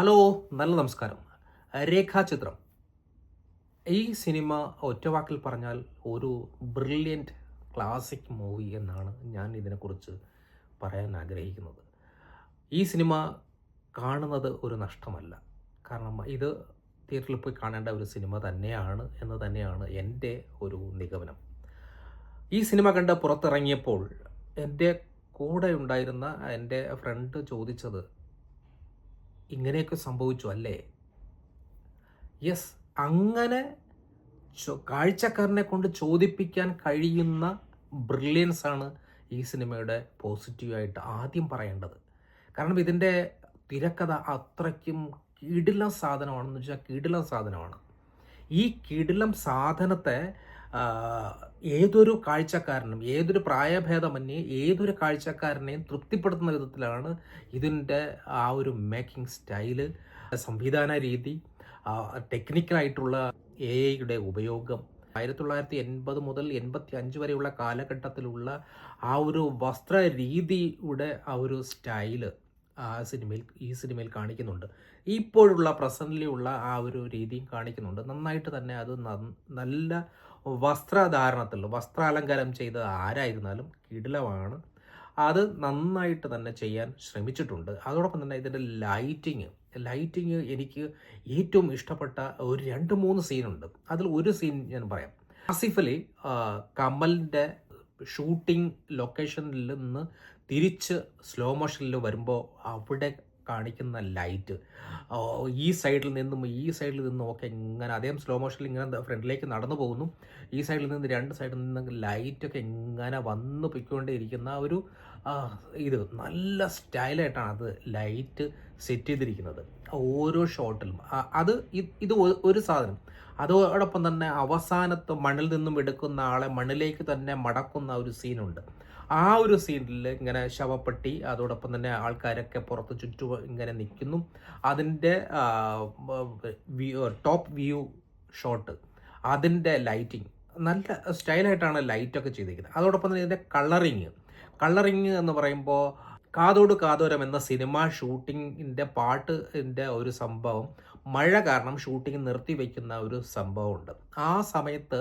Hello, നല്ല നമസ്കാരം. രേഖാചിത്രം ഈ സിനിമ ഒറ്റവാക്കിൽ പറഞ്ഞാൽ ഒരു ബ്രില്യൻറ്റ് ക്ലാസിക് മൂവി എന്നാണ് ഞാൻ ഇതിനെക്കുറിച്ച് പറയാൻ ആഗ്രഹിക്കുന്നത്. ഈ സിനിമ കാണുന്നത് ഒരു നഷ്ടമല്ല. കാരണം ഇത് തിയേറ്ററിൽ പോയി കാണേണ്ട ഒരു സിനിമ തന്നെയാണ് എന്ന് തന്നെയാണ് എൻ്റെ ഒരു നിഗമനം. ഈ സിനിമ കണ്ട് പുറത്തിറങ്ങിയപ്പോൾ എൻ്റെ കൂടെ ഉണ്ടായിരുന്ന എൻ്റെ ഫ്രണ്ട് ചോദിച്ചത്, ഇങ്ങനെയൊക്കെ സംഭവിച്ചു അല്ലേ? യെസ്, അങ്ങനെ കാഴ്ചക്കാരനെ കൊണ്ട് ചോദിപ്പിക്കാൻ കഴിയുന്ന ബ്രില്യൻസ് ആണ് ഈ സിനിമയുടെ പോസിറ്റീവായിട്ട് ആദ്യം പറയേണ്ടത്. കാരണം ഇതിൻ്റെ തിരക്കഥ അത്രയ്ക്കും കിടിലം സാധനമാണെന്ന് വെച്ചാൽ കിടിലം സാധനമാണ്. ഈ കിടിലം സാധനത്തെ ഏതൊരു കാഴ്ചക്കാരനും, ഏതൊരു പ്രായഭേദമന്യേ ഏതൊരു കാഴ്ചക്കാരനെയും തൃപ്തിപ്പെടുത്തുന്ന വിധത്തിലാണ് ഇതിൻ്റെ ആ ഒരു മേക്കിംഗ് സ്റ്റൈല്, സംവിധാന രീതി, ടെക്നിക്കലായിട്ടുള്ള AI-യുടെ ഉപയോഗം. 1980 മുതൽ 85 വരെയുള്ള കാലഘട്ടത്തിലുള്ള ആ ഒരു വസ്ത്ര രീതിയുടെ ആ ഒരു സ്റ്റൈല് ഈ സിനിമയിൽ കാണിക്കുന്നുണ്ട്. ഇപ്പോഴുള്ള പ്രസൻ്റ്ലിയുള്ള ആ ഒരു രീതിയും കാണിക്കുന്നുണ്ട്. നന്നായിട്ട് തന്നെ അത് നല്ല വസ്ത്രധാരണത്തിൽ വസ്ത്രാലങ്കാരം ചെയ്ത ആരായിരുന്നാലും കിടിലമാണ്. അത് നന്നായിട്ട് തന്നെ ചെയ്യാൻ ശ്രമിച്ചിട്ടുണ്ട്. അതോടൊപ്പം തന്നെ ഇതിൻ്റെ ലൈറ്റിങ് എനിക്ക് ഏറ്റവും ഇഷ്ടപ്പെട്ട ഒരു 2-3 സീനുണ്ട്. അതിൽ ഒരു സീൻ ഞാൻ പറയാം. ആസിഫ് അലി കമലിൻ്റെ ഷൂട്ടിംഗ് ലൊക്കേഷനിൽ നിന്ന് തിരിച്ച് സ്ലോ മോഷനിൽ വരുമ്പോൾ അവിടെ കാണിക്കുന്ന ലൈറ്റ്, ഈ സൈഡിൽ നിന്നും ഒക്കെ ഇങ്ങനെ അദ്ദേഹം സ്ലോ മോഷനിൽ ഇങ്ങനെ ഫ്രണ്ടിലേക്ക് നടന്നു പോകുന്നു. ഈ സൈഡിൽ നിന്ന് 2 സൈഡിൽ നിന്ന് ലൈറ്റൊക്കെ ഇങ്ങനെ വന്ന് പൊയ്ക്കൊണ്ടേയിരിക്കുന്ന ഒരു ഇത് നല്ല സ്റ്റൈലായിട്ടാണ് അത് ലൈറ്റ് സെറ്റ് ചെയ്തിരിക്കുന്നത് ഓരോ ഷോട്ടിലും. ഇത് ഒരു സാധനം. അതോടൊപ്പം തന്നെ അവസാനത്ത് മണ്ണിൽ നിന്നും എടുക്കുന്ന ആളെ മണ്ണിലേക്ക് തന്നെ മടക്കുന്ന ഒരു സീനുണ്ട്. ആ ഒരു സീനിൽ ഇങ്ങനെ ശവപ്പെട്ടി, അതോടൊപ്പം തന്നെ ആൾക്കാരൊക്കെ പുറത്ത് ചുറ്റും ഇങ്ങനെ നിൽക്കുന്നു. അതിൻ്റെ ടോപ്പ് വ്യൂ ഷോട്ട്, അതിൻ്റെ ലൈറ്റിങ് നല്ല സ്റ്റൈലായിട്ടാണ് ലൈറ്റൊക്കെ ചെയ്തിരിക്കുന്നത്. അതോടൊപ്പം തന്നെ ഇതിൻ്റെ കളറിങ് എന്ന് പറയുമ്പോൾ കാതോട് കാതോരം എന്ന സിനിമ ഷൂട്ടിങ്ങിൻ്റെ പാട്ടിൻ്റെ ഒരു സംഭവം, മഴ കാരണം ഷൂട്ടിംഗ് നിർത്തിവെക്കുന്ന ഒരു സംഭവമുണ്ട്. ആ സമയത്ത്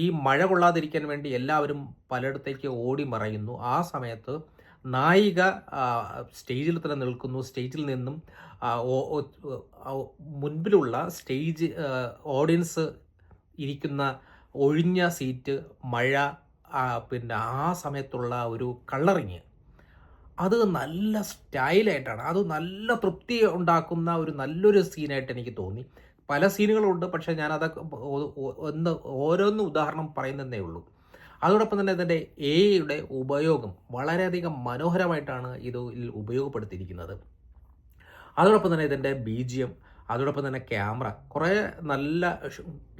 ഈ മഴ കൊള്ളാതിരിക്കാൻ വേണ്ടി എല്ലാവരും പലയിടത്തേക്ക് ഓടി മറയുന്നു. ആ സമയത്ത് നായിക സ്റ്റേജിൽ തന്നെ നിൽക്കുന്നു. സ്റ്റേജിൽ നിന്നും മുൻപിലുള്ള ഓഡിയൻസ് ഇരിക്കുന്ന ഒഴിഞ്ഞ സീറ്റ്, മഴ, പിന്നെ ആ സമയത്തുള്ള ഒരു കളറിങ്, അത് നല്ല സ്റ്റൈലായിട്ടാണ്, അത് നല്ല തൃപ്തി ഉണ്ടാക്കുന്ന ഒരു നല്ലൊരു സീനായിട്ട് എനിക്ക് തോന്നി. പല സീനുകളുണ്ട്, പക്ഷേ ഞാനതൊക്കെ ഓരോന്നും ഉദാഹരണം പറയുന്നതേ ഉള്ളൂ. അതോടൊപ്പം തന്നെ ഇതിൻ്റെ AI-യുടെ ഉപയോഗം വളരെയധികം മനോഹരമായിട്ടാണ് ഇതിൽ ഉപയോഗപ്പെടുത്തിയിരിക്കുന്നത്. അതോടൊപ്പം തന്നെ ഇതിൻ്റെ BGM, അതോടൊപ്പം തന്നെ ക്യാമറ, കുറേ നല്ല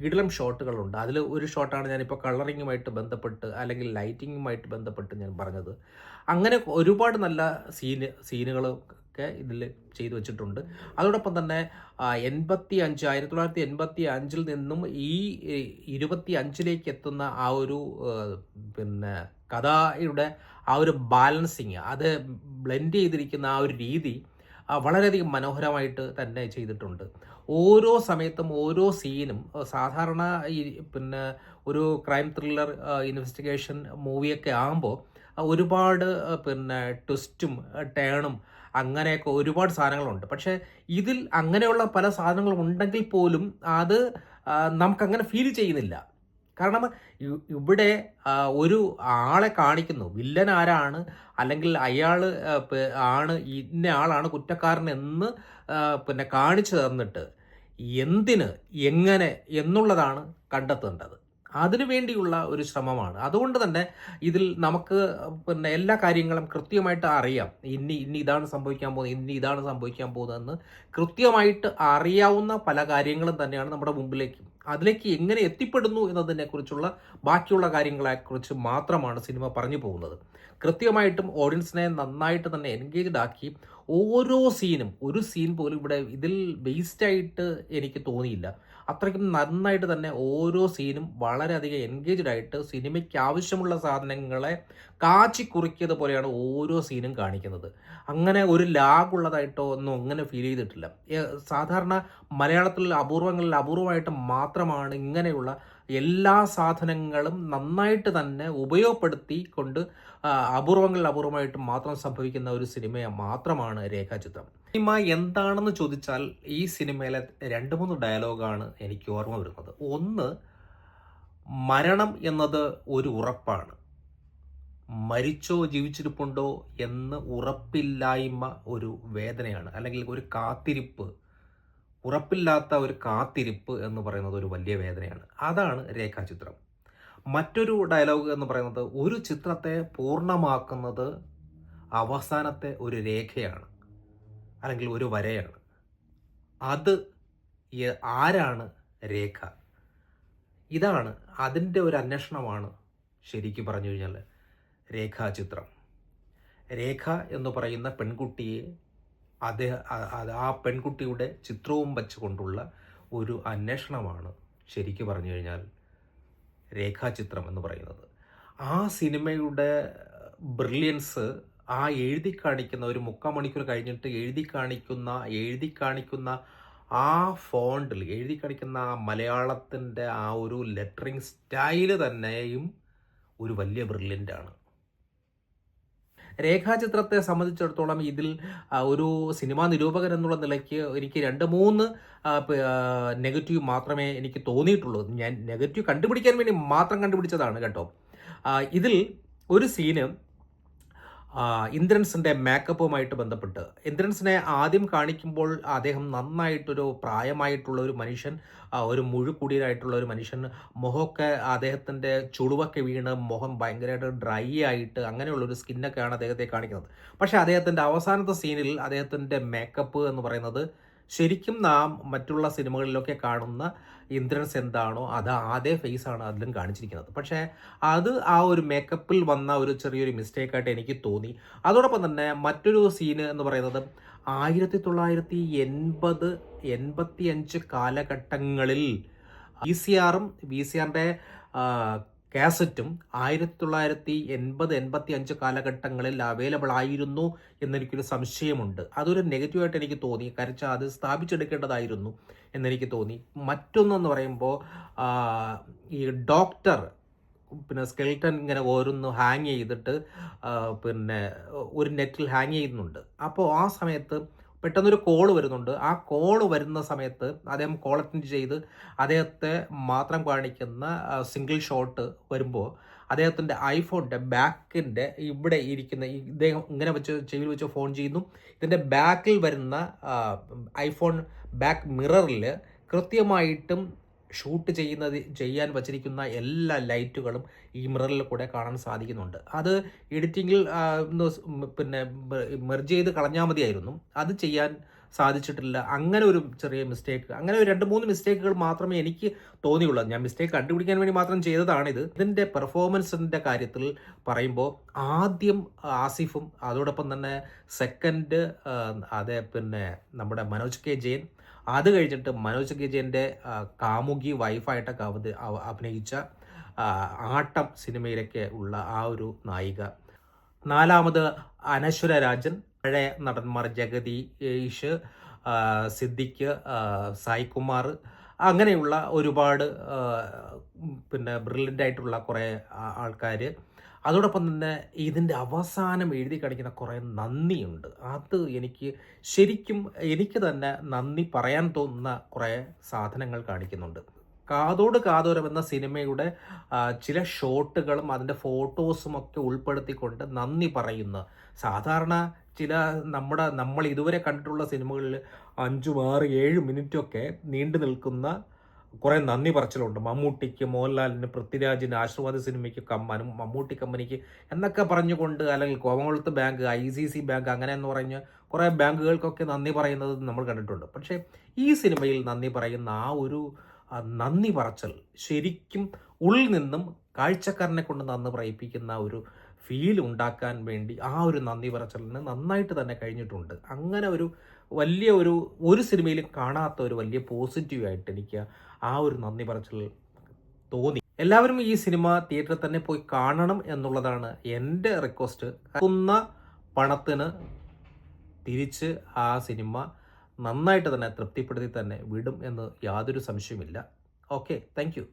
കിടിലം ഷോട്ടുകളുണ്ട്. അതിൽ ഒരു ഷോട്ടാണ് ഞാനിപ്പോൾ കളറിങ്ങുമായിട്ട് ബന്ധപ്പെട്ട് അല്ലെങ്കിൽ ലൈറ്റിങ്ങുമായിട്ട് ബന്ധപ്പെട്ട് ഞാൻ പറഞ്ഞത്. അങ്ങനെ ഒരുപാട് നല്ല സീനുകളൊക്കെ ഇതിൽ ചെയ്തു വെച്ചിട്ടുണ്ട്. അതോടൊപ്പം തന്നെ 1985 നിന്നും ഈ 25 എത്തുന്ന ആ ഒരു പിന്നെ കഥയുടെ ആ ഒരു ബാലൻസിങ്, അത് ബ്ലെൻഡ് ചെയ്തിരിക്കുന്ന ആ ഒരു രീതി വളരെയധികം മനോഹരമായിട്ട് തന്നെ ചെയ്തിട്ടുണ്ട്. ഓരോ സമയത്തും ഓരോ സീനും സാധാരണ പിന്നെ ഒരു ക്രൈം ത്രില്ലർ ഇൻവെസ്റ്റിഗേഷൻ മൂവിയൊക്കെ ആകുമ്പോൾ ഒരുപാട് പിന്നെ ട്വിസ്റ്റും ടേണും അങ്ങനെയൊക്കെ ഒരുപാട് സാധനങ്ങളുണ്ട്. പക്ഷേ ഇതിൽ അങ്ങനെയുള്ള പല സാധനങ്ങളും ഉണ്ടെങ്കിൽ പോലും അത് നമുക്കങ്ങനെ ഫീൽ ചെയ്യുന്നില്ല. കാരണം ഇവിടെ ഒരു ആളെ കാണിക്കുന്നു, വില്ലൻ ആരാണ്, അല്ലെങ്കിൽ അയാൾ ആണ് ഇന്ന ആളാണ് കുറ്റക്കാരൻ എന്ന് പിന്നെ കാണിച്ചു തന്നിട്ട് എന്തിന്, എങ്ങനെ എന്നുള്ളതാണ് കണ്ടെത്തേണ്ടത്. അതിനു വേണ്ടിയുള്ള ഒരു ശ്രമമാണ്. അതുകൊണ്ട് തന്നെ ഇതിൽ നമുക്ക് പിന്നെ എല്ലാ കാര്യങ്ങളും കൃത്യമായിട്ട് അറിയാം. ഇനി ഇതാണ് സംഭവിക്കാൻ പോകുന്നതെന്ന് കൃത്യമായിട്ട് അറിയാവുന്ന പല കാര്യങ്ങളും തന്നെയാണ് നമ്മുടെ മുമ്പിലേക്ക്. അതിലേക്ക് എങ്ങനെ എത്തിപ്പെടുന്നു എന്നതിനെക്കുറിച്ചുള്ള ബാക്കിയുള്ള കാര്യങ്ങളെക്കുറിച്ച് മാത്രമാണ് സിനിമ പറഞ്ഞു പോകുന്നത്. കൃത്യമായിട്ടും ഓഡിയൻസിനെ നന്നായിട്ട് തന്നെ എൻഗേജ്ഡ് ആക്കി ഓരോ സീനും, ഒരു സീൻ പോലും ഇവിടെ ഇതിൽ ബേസ്ഡായിട്ട് എനിക്ക് തോന്നിയില്ല. അത്രയ്ക്കും നന്നായിട്ട് തന്നെ ഓരോ സീനും വളരെയധികം എൻഗേജ്ഡ് ആയിട്ട് സിനിമയ്ക്ക് ആവശ്യമുള്ള സാധനങ്ങളെ കാച്ചിക്കുറുക്കിയത് പോലെയാണ് ഓരോ സീനും കാണിക്കുന്നത്. അങ്ങനെ ഒരു ലാഗ് ഉള്ളതായിട്ടോ ഒന്നും അങ്ങനെ ഫീൽ ചെയ്തിട്ടില്ല. സാധാരണ മലയാളത്തിൽ അപൂർവങ്ങളിൽ അപൂർവമായിട്ട് മാത്രമാണ് ഇങ്ങനെയുള്ള എല്ലാ സാധനങ്ങളും നന്നായിട്ട് തന്നെ ഉപയോഗപ്പെടുത്തിക്കൊണ്ട് അപൂർവങ്ങളിൽ അപൂർവമായിട്ട് മാത്രം സംഭവിക്കുന്ന ഒരു സിനിമ മാത്രമാണ് രേഖാചിത്രം. സിനിമ എന്താണെന്ന് ചോദിച്ചാൽ ഈ സിനിമയിലെ 2-3 ഡയലോഗാണ് എനിക്ക് ഓർമ്മ വരുന്നത്. ഒന്ന്, മരണം എന്നത് ഒരു ഉറപ്പാണ്, മരിച്ചോ ജീവിച്ചിരിപ്പുണ്ടോ എന്ന് ഉറപ്പില്ലായ്മ ഒരു വേദനയാണ്, അല്ലെങ്കിൽ ഒരു കാത്തിരിപ്പ്, ഉറപ്പില്ലാത്ത ഒരു കാത്തിരിപ്പ് എന്ന് പറയുന്നത് ഒരു വലിയ വേദനയാണ്. അതാണ് രേഖാചിത്രം. മറ്റൊരു ഡയലോഗ് എന്ന് പറയുന്നത്, ഒരു ചിത്രത്തെ പൂർണ്ണമാക്കുന്നത് അവസാനത്തെ ഒരു രേഖയാണ്, അല്ലെങ്കിൽ ഒരു വരയാണ്. അത് ആരാണ് രേഖ? ഇതാണ്, അതിൻ്റെ ഒരു അന്വേഷണമാണ് ശരിക്കും പറഞ്ഞു കഴിഞ്ഞാൽ രേഖാചിത്രം. രേഖ എന്ന് പറയുന്ന പെൺകുട്ടിയെ ആ പെൺകുട്ടിയുടെ ചിത്രവും വച്ചുകൊണ്ടുള്ള ഒരു അന്വേഷണമാണ് ശരിക്കും പറഞ്ഞു കഴിഞ്ഞാൽ രേഖാചിത്രം എന്ന് പറയുന്നത്. ആ സിനിമയുടെ ബ്രില്യൻസ് ആ എഴുതി കാണിക്കുന്ന ഒരു 3/4 മണിക്കൂർ കഴിഞ്ഞിട്ട് എഴുതി കാണിക്കുന്ന ആ ഫോണ്ടിൽ എഴുതി കാണിക്കുന്ന ആ മലയാളത്തിൻ്റെ ആ ഒരു ലെറ്ററിങ് സ്റ്റൈല് തന്നെയും ഒരു വലിയ ബ്രില്യൻ്റാണ്. രേഖാചിത്രത്തെ സംബന്ധിച്ചിടത്തോളം ഇതിൽ ഒരു സിനിമാ നിരൂപകൻ എന്നുള്ള നിലയ്ക്ക് എനിക്ക് 2-3 നെഗറ്റീവ് മാത്രമേ എനിക്ക് തോന്നിയിട്ടുള്ളൂ. ഞാൻ നെഗറ്റീവ് കണ്ടുപിടിക്കാൻ വേണ്ടി മാത്രം കണ്ടുപിടിച്ചതാണ് കേട്ടോ. ഇതിൽ ഒരു സീന് ഇന്ദ്രൻസിൻ്റെ മേക്കപ്പുമായിട്ട് ബന്ധപ്പെട്ട്, ഇന്ദ്രൻസിനെ ആദ്യം കാണിക്കുമ്പോൾ അദ്ദേഹം നന്നായിട്ടൊരു പ്രായമായിട്ടുള്ള ഒരു മനുഷ്യൻ, ഒരു മുഴുക്കുടിയനായിട്ടുള്ള ഒരു മനുഷ്യൻ, മുഖമൊക്കെ അദ്ദേഹത്തിൻ്റെ ചുളിവൊക്കെ വീണ് മുഖം ഭയങ്കരമായിട്ട് ഡ്രൈ ആയിട്ട് അങ്ങനെയുള്ളൊരു സ്കിന്നൊക്കെയാണ് അദ്ദേഹത്തെ കാണിക്കുന്നത്. പക്ഷേ അദ്ദേഹത്തിൻ്റെ അവസാനത്തെ സീനിൽ അദ്ദേഹത്തിൻ്റെ മേക്കപ്പ് എന്ന് പറയുന്നത് ശരിക്കും നാം മറ്റുള്ള സിനിമകളിലൊക്കെ കാണുന്ന ഇന്ദ്രൻസ് എന്താണോ അത് അതേ ഫേസാണ് അതിലും കാണിച്ചിരിക്കുന്നത്. പക്ഷേ അത് ആ ഒരു മേക്കപ്പിൽ വന്ന ഒരു ചെറിയൊരു മിസ്റ്റേക്കായിട്ട് എനിക്ക് തോന്നി. അതോടൊപ്പം തന്നെ മറ്റൊരു സീന് എന്ന് പറയുന്നത് 1980-85 കാലഘട്ടങ്ങളിൽ VCRും VCRൻ്റെ കാസറ്റും 1980-85 കാലഘട്ടങ്ങളിൽ അവൈലബിൾ ആയിരുന്നു എന്നെനിക്കൊരു സംശയമുണ്ട്. അതൊരു നെഗറ്റീവായിട്ട് എനിക്ക് തോന്നി. കാരണം അത് സ്ഥാപിച്ചെടുക്കേണ്ടതായിരുന്നു എന്നെനിക്ക് തോന്നി. മറ്റൊന്നെന്ന് പറയുമ്പോൾ ഈ ഡോക്ടർ സ്കെൽട്ടൻ ഇങ്ങനെ ഓരോന്ന് ഹാങ് ചെയ്തിട്ട് ഒരു നെറ്റിൽ ഹാങ് ചെയ്യുന്നുണ്ട്. അപ്പോൾ ആ സമയത്ത് പെട്ടെന്നൊരു കോള് വരുന്നുണ്ട്. ആ കോള് വരുന്ന സമയത്ത് അദ്ദേഹം കോൾ അറ്റൻഡ് ചെയ്ത് അദ്ദേഹത്തെ മാത്രം കാണിക്കുന്ന സിംഗിൾ ഷോട്ട് വരുമ്പോൾ അദ്ദേഹത്തിൻ്റെ ഐഫോണിൻ്റെ ബാക്കിൻ്റെ ഇവിടെ ഇരിക്കുന്ന ഇദ്ദേഹം ഇങ്ങനെ ചെവിയിൽ വെച്ച് ഫോൺ ചെയ്യുന്നു. ഇതിൻ്റെ ബാക്കിൽ വരുന്ന ഐഫോൺ ബാക്ക് മിററിൽ കൃത്യമായിട്ടും ഷൂട്ട് ചെയ്യാൻ വച്ചിരിക്കുന്ന എല്ലാ ലൈറ്റുകളും ഈ മിററിൽ കൂടെ കാണാൻ സാധിക്കുന്നുണ്ട്. അത് എഡിറ്റിങ്ങിൽ മെർജ് ചെയ്ത് കളഞ്ഞാൽ മതിയായിരുന്നു. അത് ചെയ്യാൻ സാധിച്ചിട്ടില്ല. അങ്ങനെ ഒരു ചെറിയ മിസ്റ്റേക്ക്, അങ്ങനെ ഒരു 2-3 മിസ്റ്റേക്കുകൾ മാത്രമേ എനിക്ക് തോന്നിയുള്ളൂ. ഞാൻ മിസ്റ്റേക്ക് കണ്ടുപിടിക്കാൻ വേണ്ടി മാത്രം ചെയ്തതാണിത്. ഇതിൻ്റെ പെർഫോമൻസിൻ്റെ കാര്യത്തിൽ പറയുമ്പോൾ ആദ്യം ആസിഫും അതോടൊപ്പം തന്നെ സെക്കൻഡ് നമ്മുടെ മനോജ് കെ ജയൻ, അത് കഴിഞ്ഞിട്ട് മനോജ് കെ ജയൻ്റെ കാമുകി വൈഫായിട്ടൊക്കെ അഭിനയിച്ച ആട്ടം സിനിമയിലൊക്കെ ഉള്ള ആ ഒരു നായിക. 4ാമത് അനശ്വര രാജൻ, പഴയ നടന്മാർ ജഗദീഷ്, സിദ്ദിഖ്, സായികുമാർ, അങ്ങനെയുള്ള ഒരുപാട് ബ്രില്യൻ്റ് ആയിട്ടുള്ള കുറേ ആൾക്കാർ. അതോടൊപ്പം തന്നെ ഇതിൻ്റെ അവസാനം എഴുതി കാണിക്കുന്ന കുറേ നന്ദിയുണ്ട്. അത് ശരിക്കും എനിക്ക് തന്നെ നന്ദി പറയാൻ തോന്നുന്ന കുറേ സാധനങ്ങൾ കാണിക്കുന്നുണ്ട്. കാതോട് കാതോരം എന്ന സിനിമയുടെ ചില ഷോട്ടുകളും അതിൻ്റെ ഫോട്ടോസും ഒക്കെ ഉൾപ്പെടുത്തിക്കൊണ്ട് നന്ദി പറയുന്ന, സാധാരണ നമ്മൾ ഇതുവരെ കണ്ടിട്ടുള്ള സിനിമകളിൽ 5, 6, 7 മിനിറ്റൊക്കെ നീണ്ടു നിൽക്കുന്ന കുറേ നന്ദി പറച്ചിലുണ്ട്. മമ്മൂട്ടിക്ക്, മോഹൻലാലിന്, പൃഥ്വിരാജിന്, ആശീർവാദ് സിനിമയ്ക്ക്, മമ്മൂട്ടി കമ്പനിക്ക് എന്നൊക്കെ പറഞ്ഞുകൊണ്ട്, അല്ലെങ്കിൽ കോമൺവെൽത്ത് ബാങ്ക്, ICC ബാങ്ക്, അങ്ങനെയെന്ന് പറഞ്ഞ് കുറേ ബാങ്കുകൾക്കൊക്കെ നന്ദി പറയുന്നത് നമ്മൾ കണ്ടിട്ടുണ്ട്. പക്ഷേ ഈ സിനിമയിൽ നന്ദി പറയുന്ന ആ ഒരു നന്ദി പറച്ചൽ ശരിക്കും ഉള്ളിൽ നിന്നും കാഴ്ചക്കാരനെ കൊണ്ട് നന്ദി പറയിപ്പിക്കുന്ന ഒരു ഫീൽ ഉണ്ടാക്കാൻ വേണ്ടി ആ ഒരു നന്ദി പറച്ചിലിന് നന്നായിട്ട് തന്നെ കഴിഞ്ഞിട്ടുണ്ട്. അങ്ങനെ വലിയ ഒരു സിനിമയിലും കാണാത്ത ഒരു വലിയ പോസിറ്റീവായിട്ട് എനിക്ക് ആ ഒരു നന്ദി പറച്ചിൽ തോന്നി. എല്ലാവരും ഈ സിനിമ തിയേറ്ററിൽ തന്നെ പോയി കാണണം എന്നുള്ളതാണ് എൻ്റെ റിക്വസ്റ്റ്. പണത്തിന് തിരിച്ച് ആ സിനിമ നന്നായിട്ട് തന്നെ തൃപ്തിപ്പെടുത്തി തന്നെ വിടും എന്ന് യാതൊരു സംശയമില്ല. Okay, thank you.